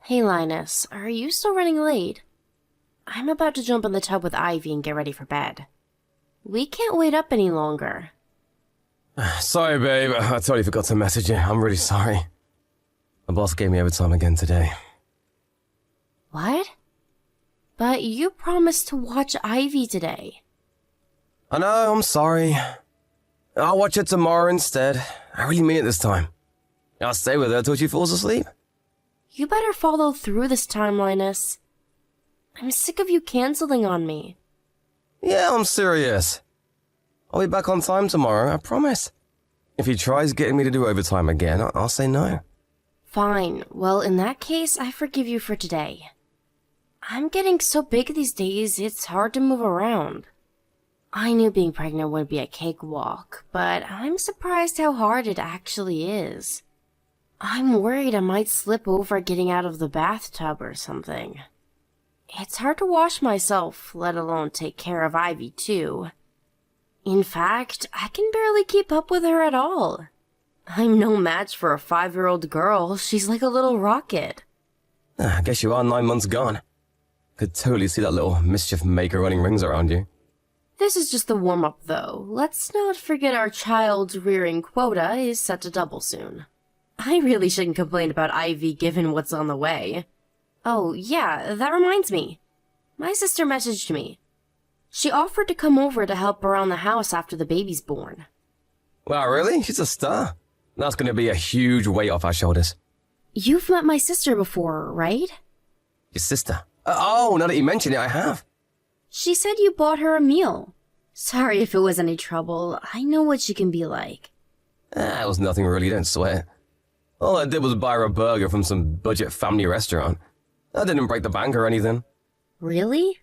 Hey Linus, are you still running late? I'm about to jump in the tub with Ivy and get ready for bed. We can't wait up any longer. Sorry, babe. I totally forgot to message you. I'm really sorry. My boss gave me overtime again today. What? But you promised to watch Ivy today. I know, I'm sorry. I'll watch it tomorrow instead. I really mean it this time. I'll stay with her till she falls asleep. You better follow through this time, Linus. I'm sick of you canceling on me. Yeah, I'm serious. I'll be back on time tomorrow, I promise. If he tries getting me to do overtime again, I'll say no. Fine. Well, in that case, I forgive you for today. I'm getting so big these days, it's hard to move around. I knew being pregnant would be a cakewalk, but I'm surprised how hard it actually is. I'm worried I might slip over getting out of the bathtub or something. It's hard to wash myself, let alone take care of Ivy too. In fact, I can barely keep up with her at all. I'm no match for a 5-year-old girl. She's like a little rocket. I guess you are 9 months gone. Could totally see that little mischief maker running rings around you. This is just the warm-up though. Let's not forget our child's rearing quota is set to double soon. I really shouldn't complain about Ivy given what's on the way. Oh yeah, that reminds me. My sister messaged me. She offered to come over to help around the house after the baby's born. Wow, really? She's a star. That's going to be a huge weight off our shoulders. You've met my sister before, right? Your sister? Oh, now that you mention it, I have. She said you bought her a meal. Sorry if it was any trouble. I know what she can be like. It was nothing really, don't sweat. All I did was buy her a burger from some budget family restaurant. I didn't break the bank or anything. Really?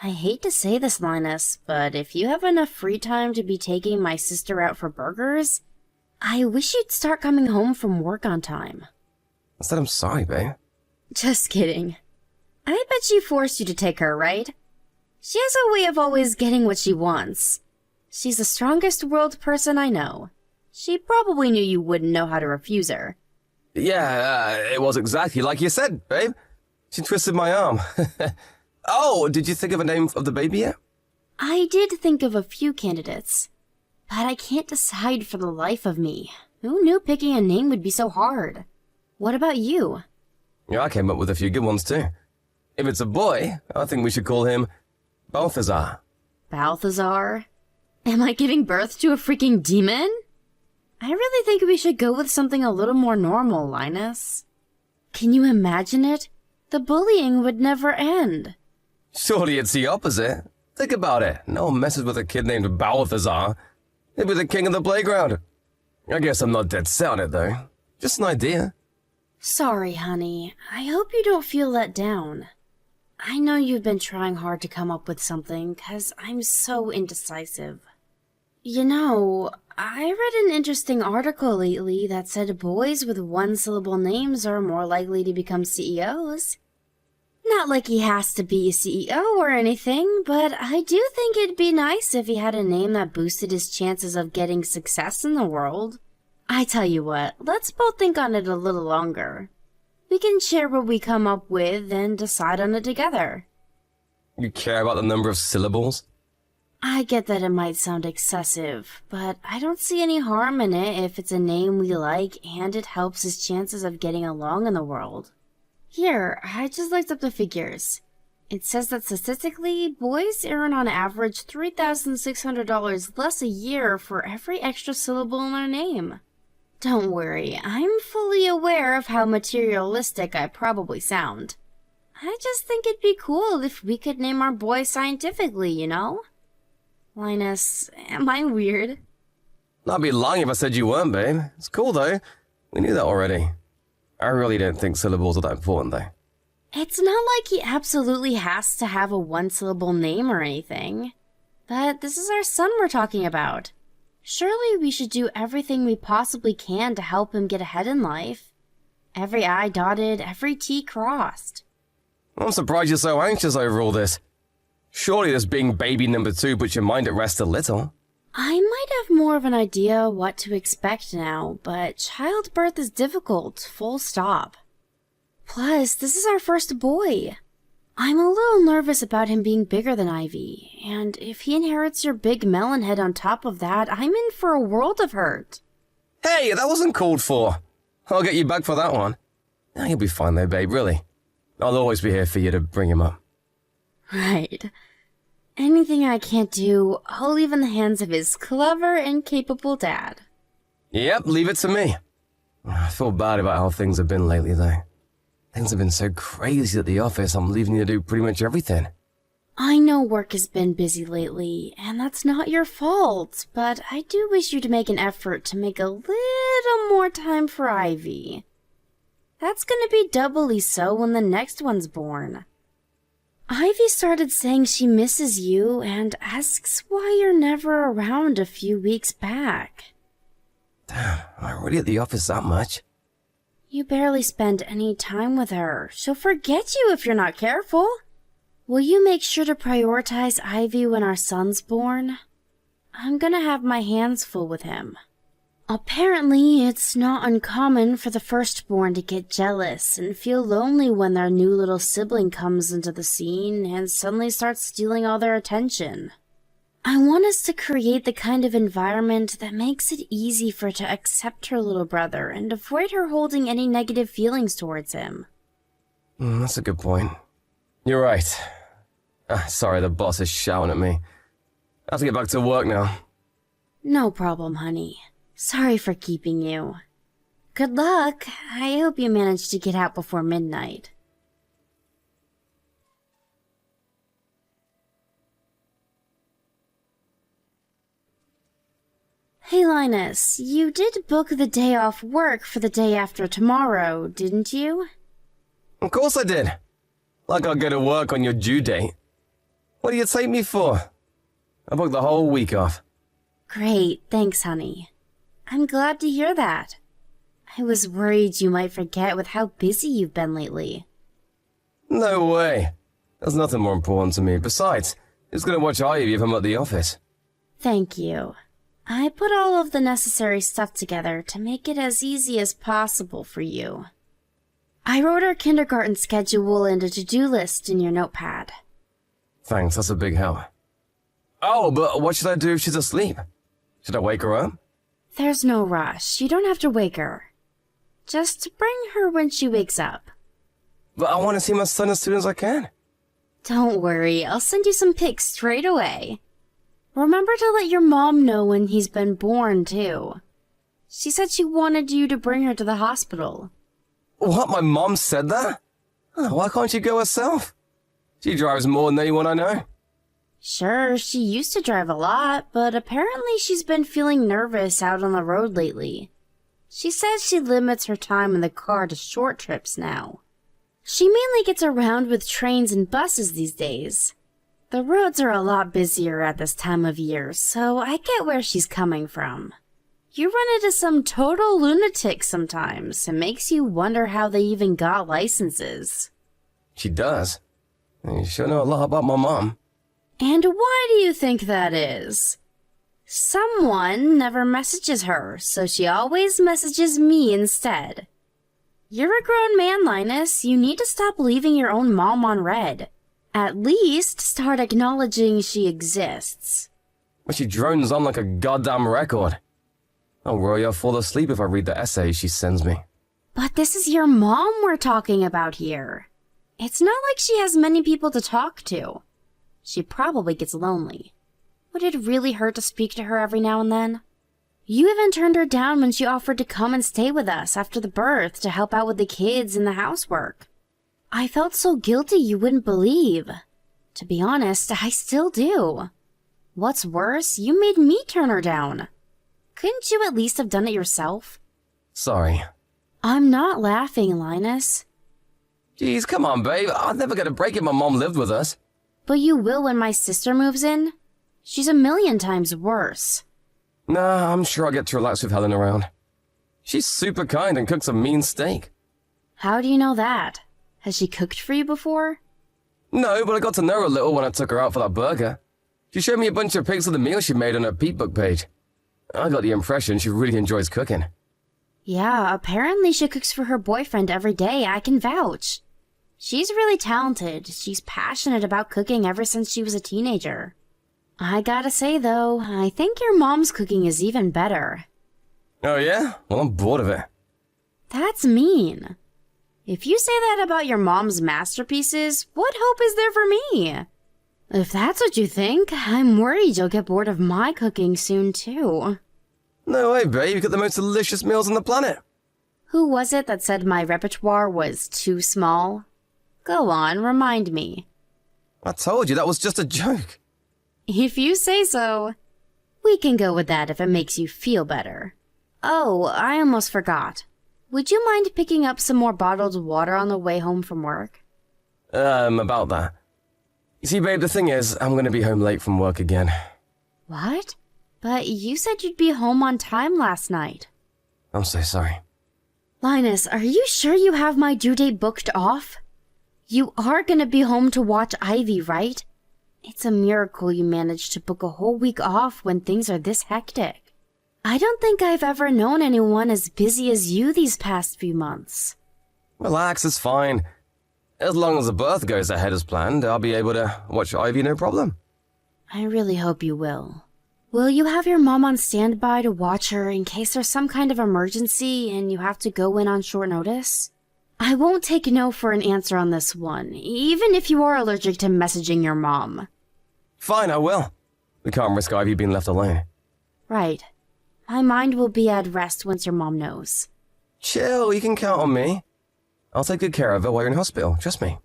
I hate to say this, Linus, but if you have enough free time to be taking my sister out for burgers, I wish you'd start coming home from work on time. I said I'm sorry, babe. Just kidding. I bet she forced you to take her, right? She has a way of always getting what she wants. She's the strongest world person I know. She probably knew you wouldn't know how to refuse her. Yeah, it was exactly like you said, babe. She twisted my arm. Oh, did you think of a name of the baby yet? I did think of a few candidates, but I can't decide for the life of me. Who knew picking a name would be so hard? What about you? Yeah, I came up with a few good ones too. If it's a boy, I think we should call him Balthazar. Balthazar? Am I giving birth to a freaking demon? I really think we should go with something a little more normal, Linus. Can you imagine it? The bullying would never end. Surely it's the opposite. Think about it. No one messes with a kid named Balthazar. He'd be the king of the playground. I guess I'm not dead set on it, though. Just an idea. Sorry, honey. I hope you don't feel let down. I know you've been trying hard to come up with something, 'cause I'm so indecisive. You know, I read an interesting article lately that said boys with one-syllable names are more likely to become CEOs. Not like he has to be a CEO or anything, but I do think it'd be nice if he had a name that boosted his chances of getting success in the world. I tell you what, let's both think on it a little longer. We can share what we come up with and decide on it together. You care about the number of syllables? I get that it might sound excessive, but I don't see any harm in it if it's a name we like and it helps his chances of getting along in the world. Here, I just looked up the figures. It says that statistically, boys earn on average $3,600 less a year for every extra syllable in their name. Don't worry, I'm fully aware of how materialistic I probably sound. I just think it'd be cool if we could name our boy scientifically, you know? Linus, am I weird? I'd be lying if I said you weren't, babe. It's cool, though. We knew that already. I really don't think syllables are that important, though. It's not like he absolutely has to have a one-syllable name or anything. But this is our son we're talking about. Surely we should do everything we possibly can to help him get ahead in life. Every I dotted, every T crossed. I'm surprised you're so anxious over all this. Surely this being baby number 2 puts your mind at rest a little. I might have more of an idea what to expect now, but childbirth is difficult, full stop. Plus, this is our first boy. I'm a little nervous about him being bigger than Ivy, and if he inherits your big melon head on top of that, I'm in for a world of hurt. Hey, that wasn't called for. I'll get you back for that one. Oh, you'll be fine though, babe, really. I'll always be here for you to bring him up. Right. Anything I can't do, I'll leave in the hands of his clever and capable dad. Yep, leave it to me. I feel bad about how things have been lately, though. Things have been so crazy at the office, I'm leaving you to do pretty much everything. I know work has been busy lately, and that's not your fault, but I do wish you to make an effort to make a little more time for Ivy. That's gonna be doubly so when the next one's born. Ivy started saying she misses you and asks why you're never around a few weeks back. Damn, am I really at the office that much? You barely spend any time with her. She'll forget you if you're not careful. Will you make sure to prioritize Ivy when our son's born? I'm gonna have my hands full with him. Apparently, it's not uncommon for the firstborn to get jealous and feel lonely when their new little sibling comes into the scene and suddenly starts stealing all their attention. I want us to create the kind of environment that makes it easy for her to accept her little brother and avoid her holding any negative feelings towards him. That's a good point. You're right. Sorry, the boss is shouting at me. I have to get back to work now. No problem, honey. Sorry for keeping you. Good luck. I hope you manage to get out before midnight. Hey Linus, you did book the day off work for the day after tomorrow, didn't you? Of course I did. Like I'll go to work on your due date. What do you take me for? I booked the whole week off. Great, thanks honey. I'm glad to hear that. I was worried you might forget with how busy you've been lately. No way. There's nothing more important to me. Besides, who's gonna watch Ivy if I'm at the office? Thank you. I put all of the necessary stuff together to make it as easy as possible for you. I wrote our kindergarten schedule and a to-do list in your notepad. Thanks, that's a big help. Oh, but what should I do if she's asleep? Should I wake her up? There's no rush. You don't have to wake her. Just bring her when she wakes up. But I want to see my son as soon as I can. Don't worry, I'll send you some pics straight away. Remember to let your mom know when he's been born, too. She said she wanted you to bring her to the hospital. What, my mom said that? Why can't she go herself? She drives more than anyone I know. Sure, she used to drive a lot, but apparently she's been feeling nervous out on the road lately. She says she limits her time in the car to short trips now. She mainly gets around with trains and buses these days. The roads are a lot busier at this time of year, so I get where she's coming from. You run into some total lunatics sometimes. It makes you wonder how they even got licenses. She does. You sure know a lot about my mom. And why do you think that is? Someone never messages her, so she always messages me instead. You're a grown man, Linus. You need to stop leaving your own mom on red. At least start acknowledging she exists. But she drones on like a goddamn record. I'll worry I'll fall asleep if I read the essays she sends me. But this is your mom we're talking about here. It's not like she has many people to talk to. She probably gets lonely. Would it really hurt to speak to her every now and then? You even turned her down when she offered to come and stay with us after the birth to help out with the kids and the housework. I felt so guilty you wouldn't believe. To be honest, I still do. What's worse, you made me turn her down. Couldn't you at least have done it yourself? Sorry. I'm not laughing, Linus. Jeez, come on, babe. I'd never get a break if my mom lived with us. But you will when my sister moves in. She's a million times worse. Nah, I'm sure I'll get to relax with Helen around. She's super kind and cooks a mean steak. How do you know that? Has she cooked for you before? No, but I got to know her a little when I took her out for that burger. She showed me a bunch of pics of the meal she made on her Peep Book page. I got the impression she really enjoys cooking. Yeah, apparently she cooks for her boyfriend every day, I can vouch. She's really talented. She's passionate about cooking ever since she was a teenager. I gotta say though, I think your mom's cooking is even better. Oh yeah? Well, I'm bored of it. That's mean. If you say that about your mom's masterpieces, what hope is there for me? If that's what you think, I'm worried you'll get bored of my cooking soon too. No way, babe. You got the most delicious meals on the planet. Who was it that said my repertoire was too small? Go on, remind me. I told you that was just a joke. If you say so. We can go with that if it makes you feel better. Oh, I almost forgot. Would you mind picking up some more bottled water on the way home from work? About that. You see, babe, the thing is, I'm gonna be home late from work again. What? But you said you'd be home on time last night. I'm so sorry. Linus, are you sure you have my due date booked off? You are gonna be home to watch Ivy, right? It's a miracle you managed to book a whole week off when things are this hectic. I don't think I've ever known anyone as busy as you these past few months. Relax, it's fine. As long as the birth goes ahead as planned, I'll be able to watch Ivy no problem. I really hope you will. Will you have your mom on standby to watch her in case there's some kind of emergency and you have to go in on short notice? I won't take no for an answer on this one, even if you are allergic to messaging your mom. Fine, I will. We can't risk Ivy being left alone. Right. My mind will be at rest once your mom knows. Chill, you can count on me. I'll take good care of her while you're in hospital, trust me.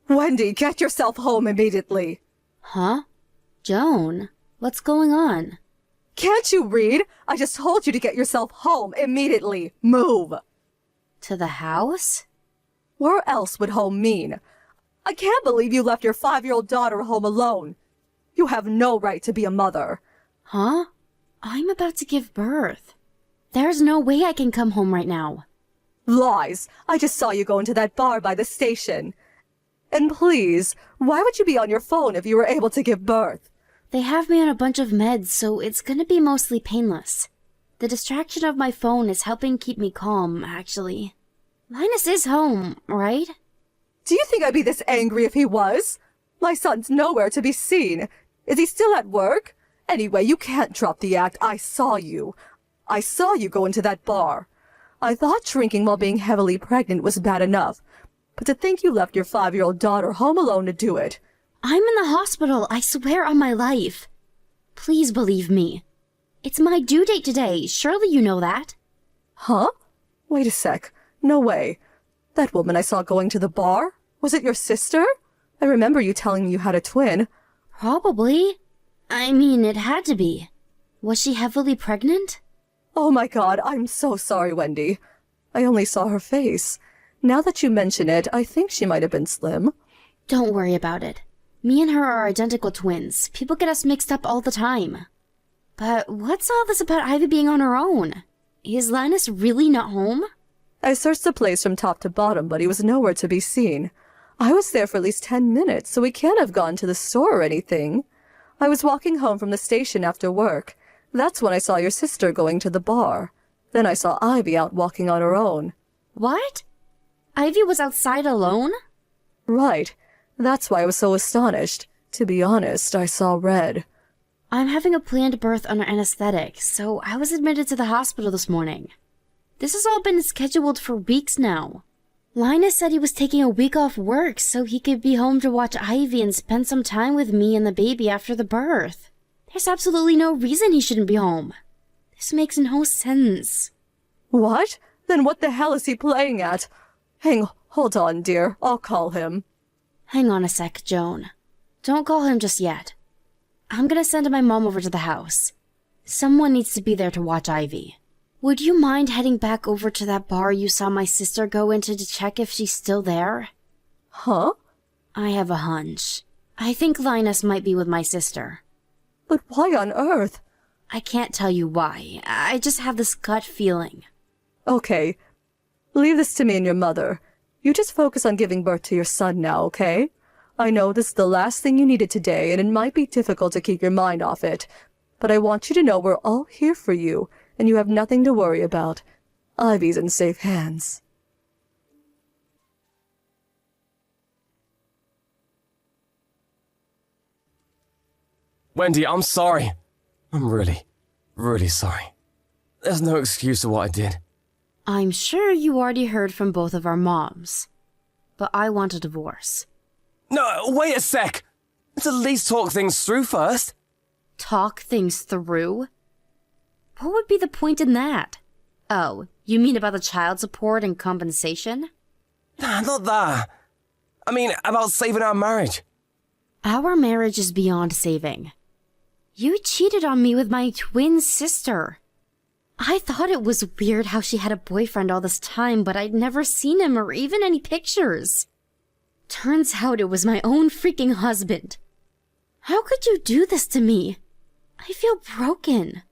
Wendy, get yourself home immediately. Huh? Joan, what's going on? Can't you read? I just told you to get yourself home immediately. Move. To the house? Where else would home mean? I can't believe you left your 5-year-old daughter home alone. You have no right to be a mother. Huh? I'm about to give birth. There's no way I can come home right now. Lies. I just saw you go into that bar by the station. And please, why would you be on your phone if you were able to give birth? They have me on a bunch of meds, so it's gonna be mostly painless. The distraction of my phone is helping keep me calm, actually. Linus is home, right? Do you think I'd be this angry if he was? My son's nowhere to be seen. Is he still at work? Anyway, you can't drop the act. I saw you. I saw you go into that bar. I thought drinking while being heavily pregnant was bad enough. But to think you left your 5-year-old daughter home alone to do it. I'm in the hospital, I swear on my life. Please believe me. It's my due date today, surely you know that. Huh? Wait a sec. No way. That woman I saw going to the bar? Was it your sister? I remember you telling me you had a twin. Probably. I mean, it had to be. Was she heavily pregnant? Oh my god, I'm so sorry, Wendy. I only saw her face. Now that you mention it, I think she might have been slim. Don't worry about it. Me and her are identical twins. People get us mixed up all the time. But what's all this about Ivy being on her own? Is Linus really not home? I searched the place from top to bottom, but he was nowhere to be seen. I was there for at least 10 minutes, so he can't have gone to the store or anything. I was walking home from the station after work. That's when I saw your sister going to the bar. Then I saw Ivy out walking on her own. What? Ivy was outside alone? Right. That's why I was so astonished. To be honest, I saw red. I'm having a planned birth under anesthetic, so I was admitted to the hospital this morning. This has all been scheduled for weeks now. Linus said he was taking a week off work so he could be home to watch Ivy and spend some time with me and the baby after the birth. There's absolutely no reason he shouldn't be home. This makes no sense. What? Then what the hell is he playing at? Hold on, dear. I'll call him. Hang on a sec, Joan. Don't call him just yet. I'm gonna send my mom over to the house. Someone needs to be there to watch Ivy. Would you mind heading back over to that bar you saw my sister go into to check if she's still there? Huh? I have a hunch. I think Linus might be with my sister. But why on earth? I can't tell you why. I just have this gut feeling. Okay. Leave this to me and your mother. You just focus on giving birth to your son now, okay? I know this is the last thing you needed today, and it might be difficult to keep your mind off it, but I want you to know we're all here for you, and you have nothing to worry about. Ivy's in safe hands. Wendy, I'm sorry. I'm really, really sorry. There's no excuse for what I did. I'm sure you already heard from both of our moms, but I want a divorce. No, wait a sec! Let's at least talk things through first. Talk things through? What would be the point in that? Oh, you mean about the child support and compensation? Nah, not that. I mean, about saving our marriage. Our marriage is beyond saving. You cheated on me with my twin sister. I thought it was weird how she had a boyfriend all this time, but I'd never seen him or even any pictures. Turns out it was my own freaking husband. How could you do this to me? I feel broken.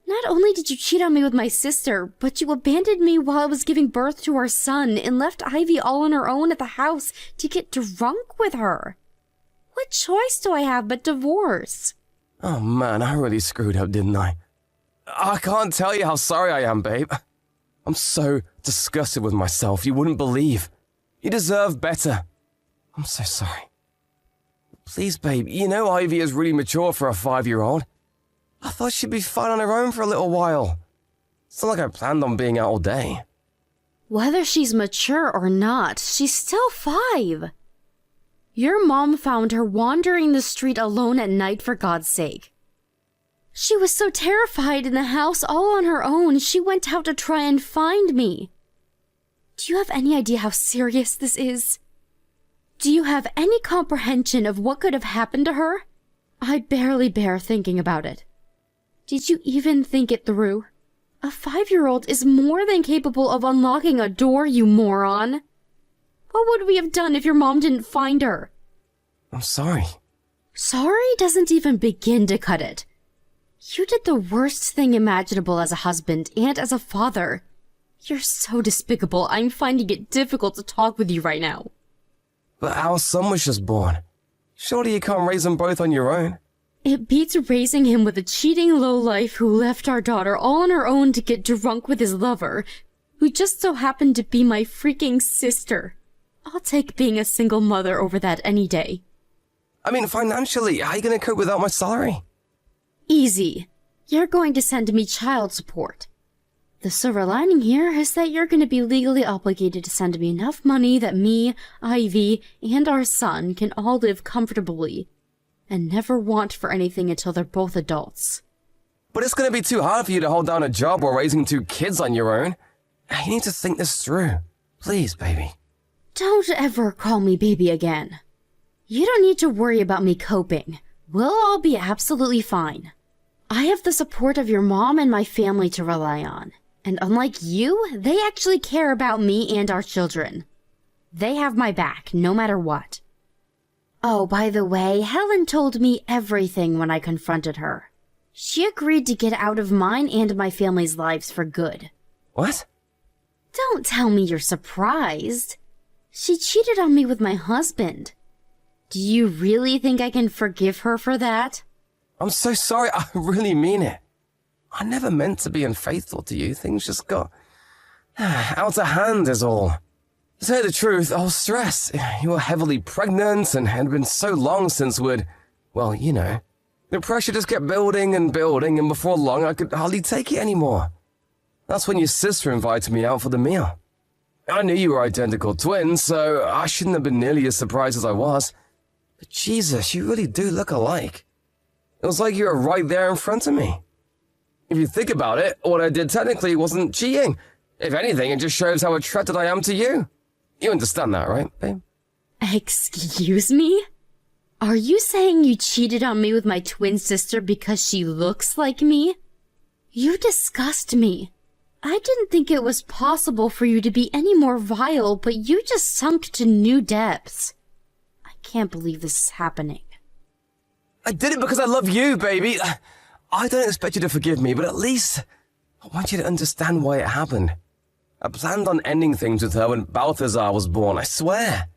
Not only did you cheat on me with my sister, but you abandoned me while I was giving birth to our son and left Ivy all on her own at the house to get drunk with her. What choice do I have but divorce? Oh man, I really screwed up, didn't I? I can't tell you how sorry I am, babe. I'm so disgusted with myself, you wouldn't believe. You deserve better. I'm so sorry. Please, babe, you know Ivy is really mature for a 5-year-old. I thought she'd be fine on her own for a little while. It's not like I planned on being out all day. Whether she's mature or not, she's still 5. Your mom found her wandering the street alone at night, for God's sake. She was so terrified in the house all on her own, she went out to try and find me. Do you have any idea how serious this is? Do you have any comprehension of what could have happened to her? I barely bear thinking about it. Did you even think it through? A 5-year-old is more than capable of unlocking a door, you moron. What would we have done if your mom didn't find her? I'm sorry. Sorry doesn't even begin to cut it. You did the worst thing imaginable as a husband and as a father. You're so despicable, I'm finding it difficult to talk with you right now. But our son was just born. Surely you can't raise them both on your own. It beats raising him with a cheating lowlife who left our daughter all on her own to get drunk with his lover, who just so happened to be my freaking sister. I'll take being a single mother over that any day. I mean, financially, how are you going to cope without my salary? Easy. You're going to send me child support. The silver lining here is that you're going to be legally obligated to send me enough money that me, Ivy, and our son can all live comfortably and never want for anything until they're both adults. But it's going to be too hard for you to hold down a job while raising 2 kids on your own. You need to think this through. Please, baby. Don't ever call me baby again. You don't need to worry about me coping. We'll all be absolutely fine. I have the support of your mom and my family to rely on. And unlike you, they actually care about me and our children. They have my back, no matter what. Oh, by the way, Helen told me everything when I confronted her. She agreed to get out of mine and my family's lives for good. What? Don't tell me you're surprised. She cheated on me with my husband. Do you really think I can forgive her for that? I'm so sorry, I really mean it. I never meant to be unfaithful to you. Things just got out of hand is all. To say the truth, I was stressed. You were heavily pregnant and had been so long since well, you know. The pressure just kept building and building, and before long I could hardly take it anymore. That's when your sister invited me out for the meal. I knew you were identical twins, so I shouldn't have been nearly as surprised as I was. But Jesus, you really do look alike. It was like you were right there in front of me. If you think about it, what I did technically wasn't cheating. If anything, it just shows how attracted I am to you. You understand that, right, babe? Excuse me? Are you saying you cheated on me with my twin sister because she looks like me? You disgust me. I didn't think it was possible for you to be any more vile, but you just sunk to new depths. I can't believe this is happening. I did it because I love you, baby. I don't expect you to forgive me, but at least I want you to understand why it happened. I planned on ending things with her when Balthazar was born, I swear.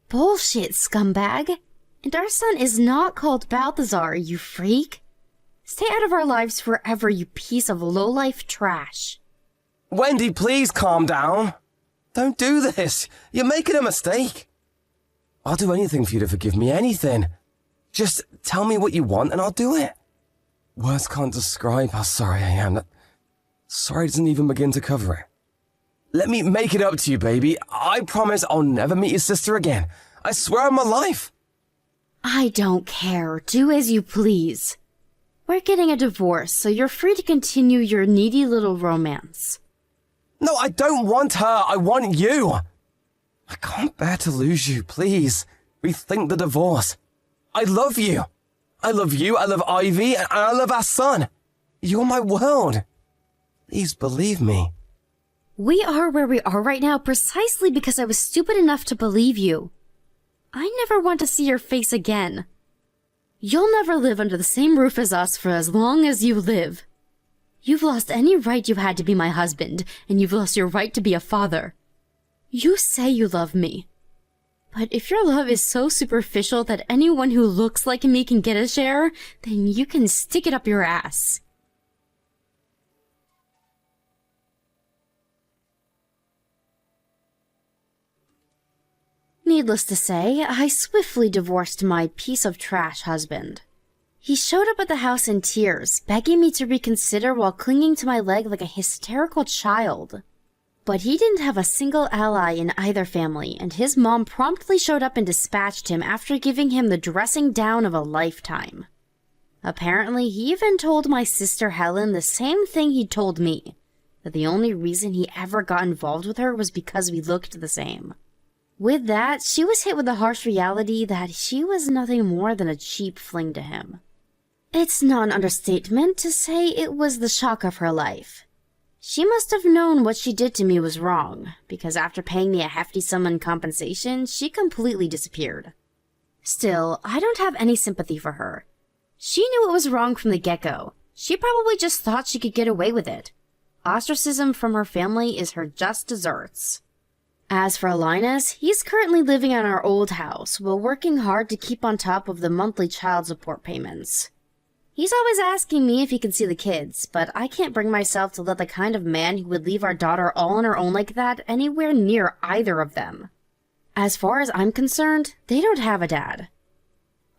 Bullshit, scumbag. And our son is not called Balthazar, you freak. Stay out of our lives forever, you piece of low-life trash. Wendy, please calm down. Don't do this. You're making a mistake. I'll do anything for you to forgive me, anything. Just tell me what you want and I'll do it. Words can't describe how sorry I am. Sorry doesn't even begin to cover it. Let me make it up to you, baby. I promise I'll never meet your sister again. I swear on my life. I don't care. Do as you please. We're getting a divorce, so you're free to continue your needy little romance. No, I don't want her. I want you. I can't bear to lose you. Please, rethink the divorce. I love you. I love you, I love Ivy, and I love our son. You're my world. Please believe me. We are where we are right now precisely because I was stupid enough to believe you. I never want to see your face again. You'll never live under the same roof as us for as long as you live. You've lost any right you had to be my husband, and you've lost your right to be a father. You say you love me. But if your love is so superficial that anyone who looks like me can get a share, then you can stick it up your ass. Needless to say, I swiftly divorced my piece of trash husband. He showed up at the house in tears, begging me to reconsider while clinging to my leg like a hysterical child. But he didn't have a single ally in either family, and his mom promptly showed up and dispatched him after giving him the dressing down of a lifetime. Apparently, he even told my sister Helen the same thing he told me, that the only reason he ever got involved with her was because we looked the same. With that, she was hit with the harsh reality that she was nothing more than a cheap fling to him. It's not an understatement to say it was the shock of her life. She must have known what she did to me was wrong, because after paying me a hefty sum in compensation, she completely disappeared. Still, I don't have any sympathy for her. She knew it was wrong from the get-go. She probably just thought she could get away with it. Ostracism from her family is her just desserts. As for Linus, he's currently living in our old house while working hard to keep on top of the monthly child support payments. He's always asking me if he can see the kids, but I can't bring myself to let the kind of man who would leave our daughter all on her own like that anywhere near either of them. As far as I'm concerned, they don't have a dad.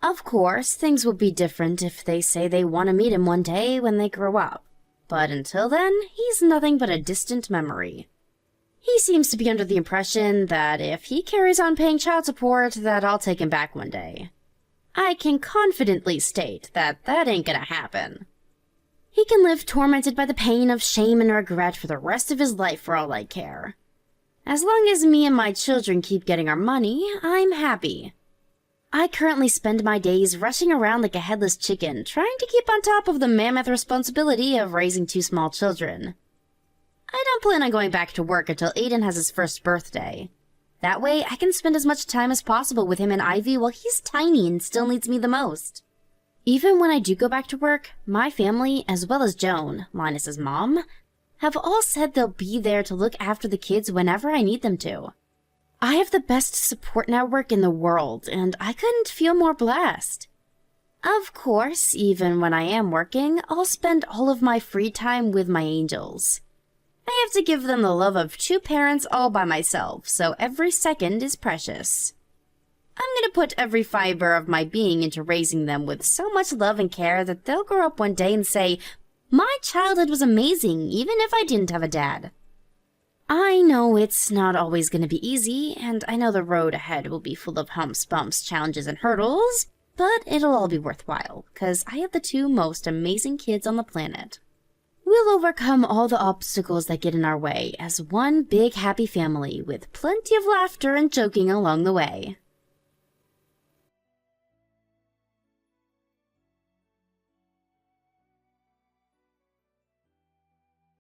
Of course, things will be different if they say they want to meet him one day when they grow up, but until then, he's nothing but a distant memory. He seems to be under the impression that if he carries on paying child support, that I'll take him back one day. I can confidently state that that ain't gonna happen. He can live tormented by the pain of shame and regret for the rest of his life for all I care. As long as me and my children keep getting our money, I'm happy. I currently spend my days rushing around like a headless chicken, trying to keep on top of the mammoth responsibility of raising 2 small children. I don't plan on going back to work until Aiden has his first birthday. That way, I can spend as much time as possible with him and Ivy while he's tiny and still needs me the most. Even when I do go back to work, my family, as well as Joan, Linus's mom, have all said they'll be there to look after the kids whenever I need them to. I have the best support network in the world, and I couldn't feel more blessed. Of course, even when I am working, I'll spend all of my free time with my angels. I have to give them the love of 2 parents all by myself, so every second is precious. I'm gonna put every fiber of my being into raising them with so much love and care that they'll grow up one day and say, "My childhood was amazing, even if I didn't have a dad." I know it's not always gonna be easy, and I know the road ahead will be full of humps, bumps, challenges, and hurdles, but it'll all be worthwhile, 'cause I have the 2 most amazing kids on the planet. We'll overcome all the obstacles that get in our way as one big happy family with plenty of laughter and joking along the way.